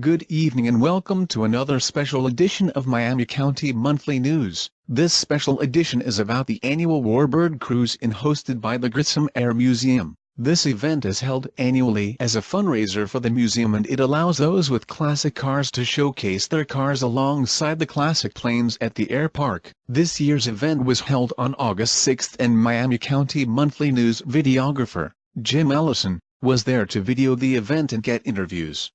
Good evening and welcome to another special edition of Miami County Monthly News. This special edition is about the annual Warbird Cruise In hosted by the Grissom Air Museum. This event is held annually as a fundraiser for the museum, and it allows those with classic cars to showcase their cars alongside the classic planes at the air park. This year's event was held on August 6th, and Miami County Monthly News videographer, Jim Ellison, was there to video the event and get interviews.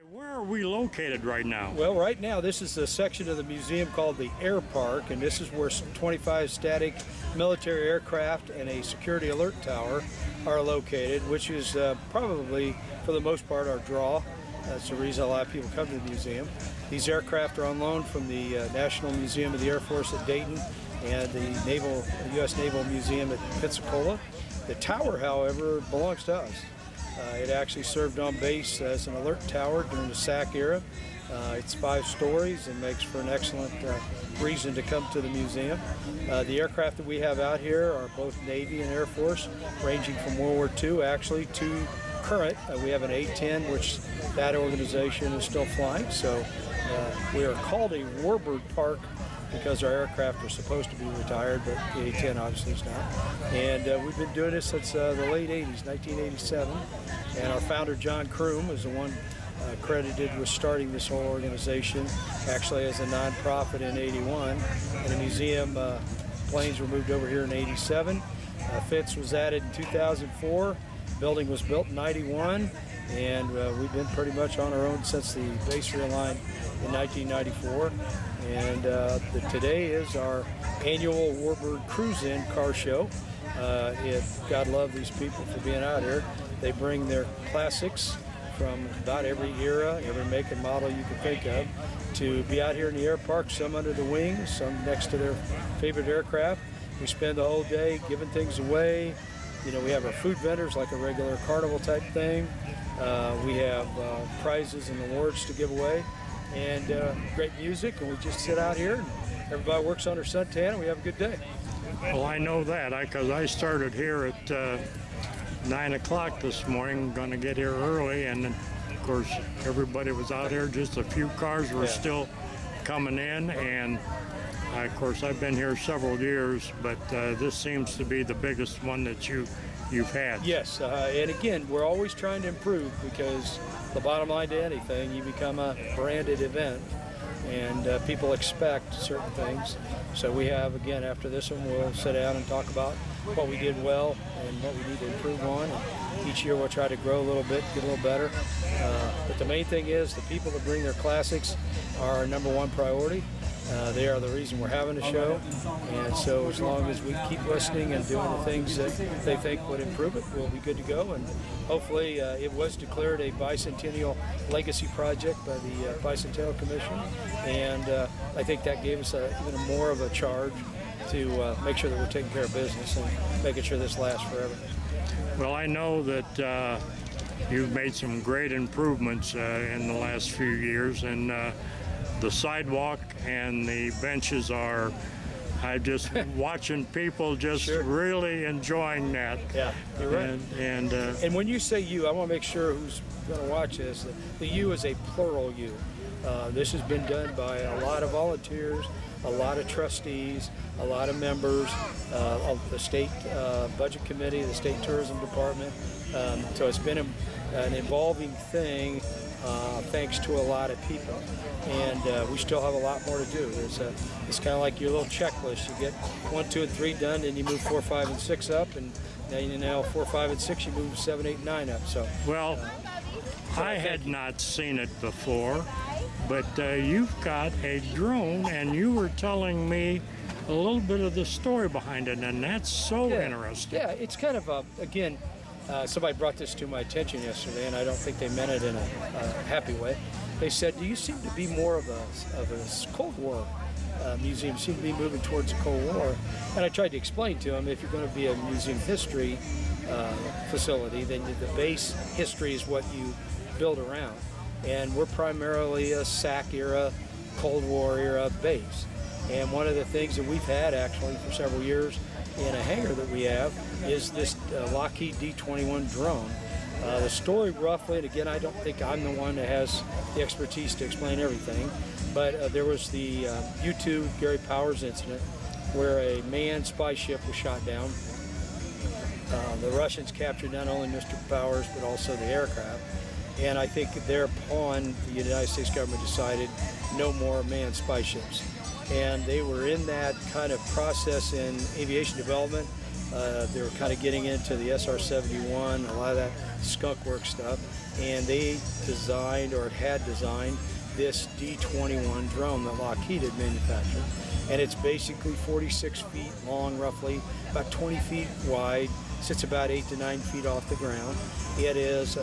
Where are we located right now? Well, right now this is a section of the museum called the Air Park, and this is where 25 static military aircraft and a security alert tower are located, which is probably, for the most part, our draw. That's the reason a lot of people come to the museum. These aircraft are on loan from the National Museum of the Air Force at Dayton and the U.S. Naval Museum at Pensacola. The tower, however, belongs to us. It actually served on base as an alert tower during the SAC era. It's 5 stories and makes for an excellent reason to come to the museum. The aircraft that we have out here are both Navy and Air Force, ranging from World War II actually to current. We have an A-10, which that organization is still flying. So we are called a Warbird Park because our aircraft are supposed to be retired, but the A-10 obviously is not. And we've been doing this since the late 80s, 1987. And our founder, John Kroom, is the one credited with starting this whole organization, actually as a nonprofit in 81. And the museum planes were moved over here in 87. Fitz was added in 2004. Building was built in 91. And we've been pretty much on our own since the base realigned in 1994. And today is our annual Warbird Cruise In car show. God love these people for being out here. They bring their classics from about every era, every make and model you can think of, to be out here in the air park, some under the wings, some next to their favorite aircraft. We spend the whole day giving things away. You know, we have our food vendors like a regular carnival type thing. We have prizes and awards to give away, and great music, and we just sit out here and everybody works on their suntan and we have a good day. Well, I know that because I started here at 9 o'clock this morning, going to get here early, and of course everybody was out here. Just a few cars were still coming in, and of course I've been here several years, but this seems to be the biggest one that you've had. Yes, and again, we're always trying to improve, because the bottom line to anything, you become a branded event and people expect certain things. So we have, again, after this one, we'll sit down and talk about what we did well and what we need to improve on. And each year we'll try to grow a little bit, get a little better. But the main thing is the people that bring their classics are our #1 priority. They are the reason we're having the show, and so as long as we keep listening and doing the things that they think would improve it, we'll be good to go. And hopefully it was declared a bicentennial legacy project by the Bicentennial Commission, and I think that gave us even more of a charge to make sure that we're taking care of business and making sure this lasts forever. Well, I know that you've made some great improvements in the last few years, and the sidewalk and the benches are, I'm just watching people just really enjoying that. Yeah, you're right. And when you say you, I want to make sure who's going to watch this, the you is a plural you. This has been done by a lot of volunteers, a lot of trustees, a lot of members of the state budget committee, the state tourism department. So it's been an evolving thing thanks to a lot of people. And we still have a lot more to do. It's kind of like your little checklist. You get 1, 2, and 3 done, then you move 4, 5, and 6 up, and now 4, 5, and 6 you move 7, 8, and 9 up. So well, I had not seen it before, but you've got a drone, and you were telling me a little bit of the story behind it, and that's so interesting. Yeah, it's kind of again, somebody brought this to my attention yesterday, and I don't think they meant it in a happy way. They said, "Do you seem to be more of a Cold War museum? Seem to be moving towards the Cold War?" And I tried to explain to them, if you're going to be a museum history facility, then the base history is what you build around. And we're primarily a SAC era, Cold War era base. And one of the things that we've had actually for several years in a hangar that we have is this Lockheed D-21 drone. The story roughly, and again, I don't think I'm the one that has the expertise to explain everything, but there was the U-2 Gary Powers incident where a manned spy ship was shot down. The Russians captured not only Mr. Powers, but also the aircraft. And I think thereupon, the United States government decided no more manned spy ships. And they were in that kind of process in aviation development. They were kind of getting into the SR-71, a lot of that skunk work stuff. And they designed, or had designed, this D-21 drone that Lockheed had manufactured. And it's basically 46 feet long, roughly, about 20 feet wide, sits about 8 to 9 feet off the ground. It is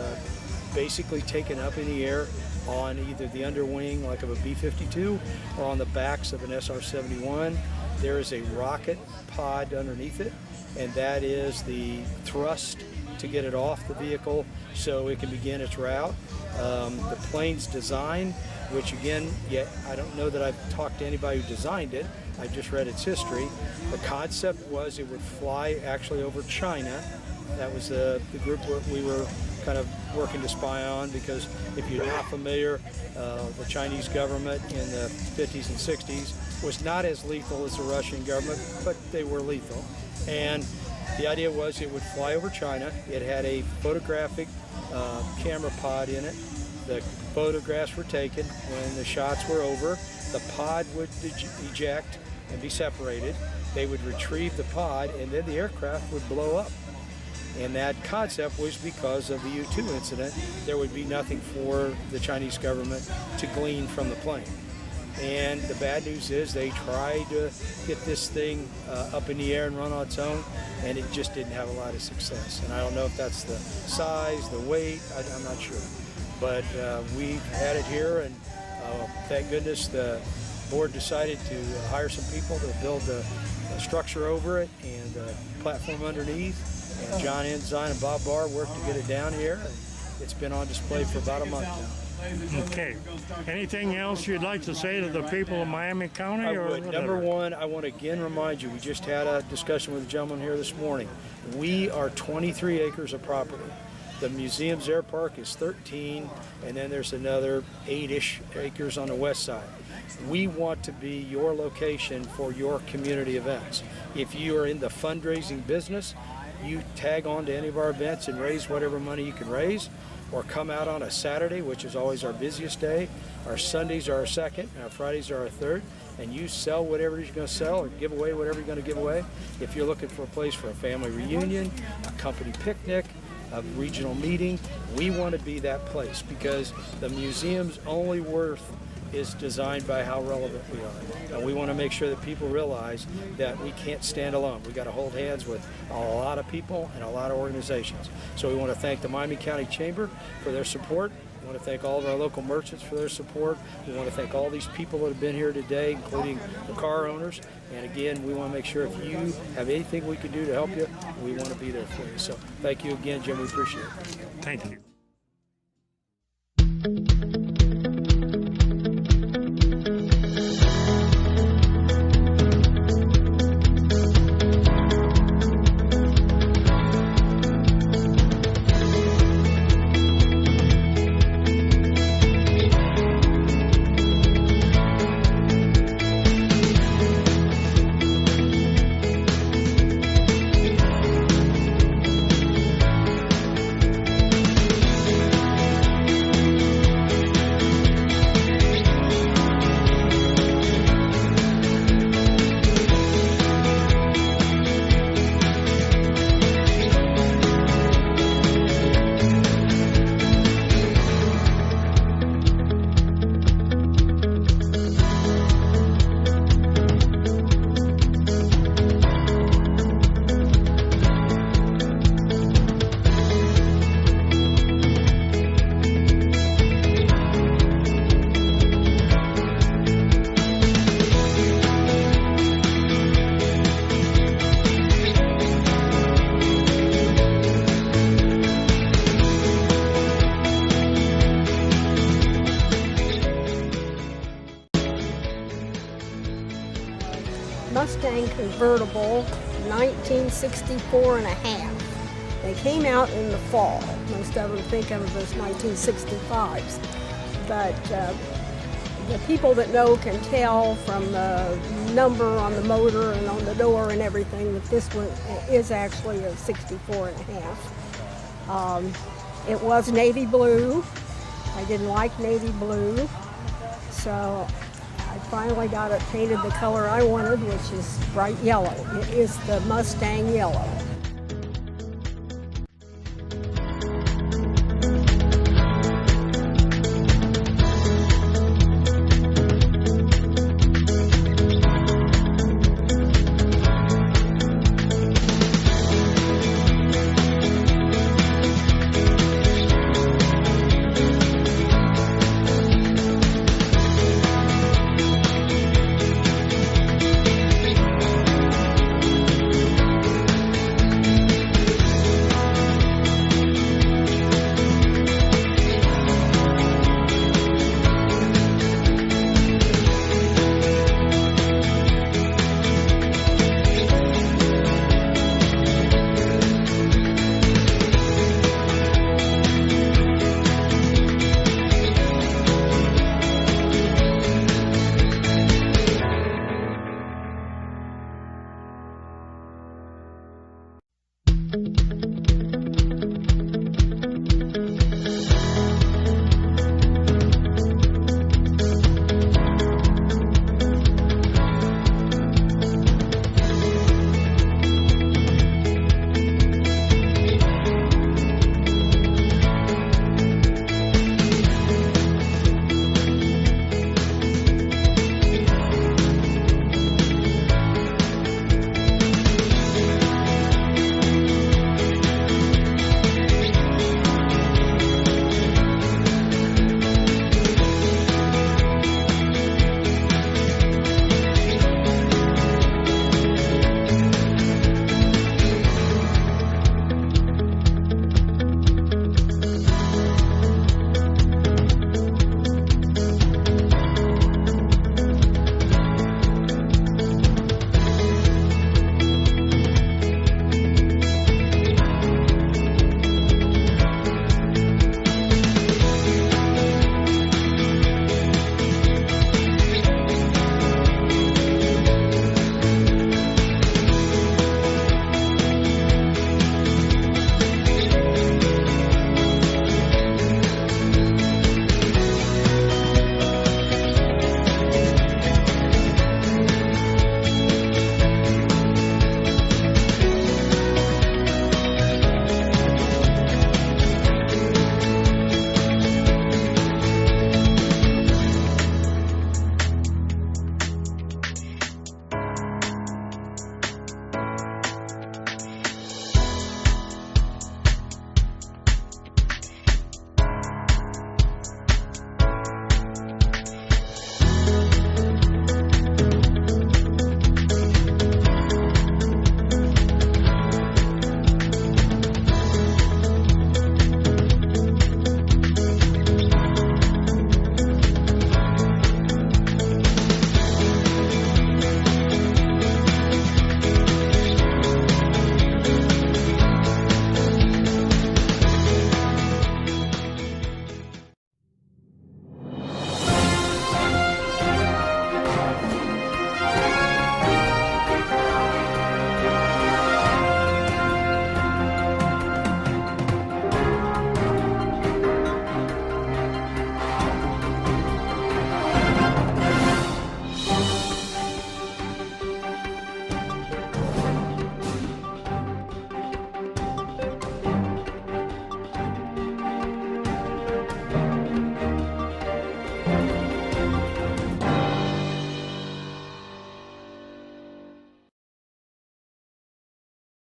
basically taken up in the air on either the underwing like of a B-52 or on the backs of an SR-71. There is a rocket pod underneath it, and that is the thrust to get it off the vehicle so it can begin its route. The plane's design, which again, I don't know that I've talked to anybody who designed it. I just read its history. The concept was it would fly actually over China. That was the group we were kind of working to spy on, because if you're not familiar, the Chinese government in the 50s and 60s was not as lethal as the Russian government, but they were lethal. And the idea was it would fly over China. It had a photographic camera pod in it. The photographs were taken. When the shots were over, the pod would eject and be separated. They would retrieve the pod, and then the aircraft would blow up. And that concept was because of the U-2 incident. There would be nothing for the Chinese government to glean from the plane. And the bad news is they tried to get this thing up in the air and run on its own, and it just didn't have a lot of success. And I don't know if that's the size, the weight, I'm not sure. But we've had it here, and thank goodness the board decided to hire some people to build a structure over it and a platform underneath. And John Ensign and Bob Barr worked to get it down here. And it's been on display for about a month now. Okay. Anything else you'd like to say to the people of Miami County? I would. Number one, I want to again remind you, we just had a discussion with a gentleman here this morning. We are 23 acres of property. The museum's air park is 13, and then there's another 8-ish acres on the west side. We want to be your location for your community events. If you are in the fundraising business, you tag on to any of our events and raise whatever money you can raise, or come out on a Saturday, which is always our busiest day. Our Sundays are our second, and our Fridays are our third, and you sell whatever you're going to sell or give away whatever you're going to give away. If you're looking for a place for a family reunion, a company picnic, a regional meeting, we want to be that place, because the museum's only worth is designed by how relevant we are. And we want to make sure that people realize that we can't stand alone. We got to hold hands with a lot of people and a lot of organizations. So we want to thank the Miami County Chamber for their support. We want to thank all of our local merchants for their support. We want to thank all these people that have been here today, including the car owners. And again, we want to make sure if you have anything we can do to help you, we want to be there for you. So thank you again, Jim. We appreciate it. Thank you. convertible, 1964 and a half. They came out in the fall. Most of them think of them as 1965s. But the people that know can tell from the number on the motor and on the door and everything that this one is actually a 64 and a half. It was navy blue. I didn't like navy blue, so I finally got it painted the color I wanted, which is bright yellow. It is the Mustang yellow.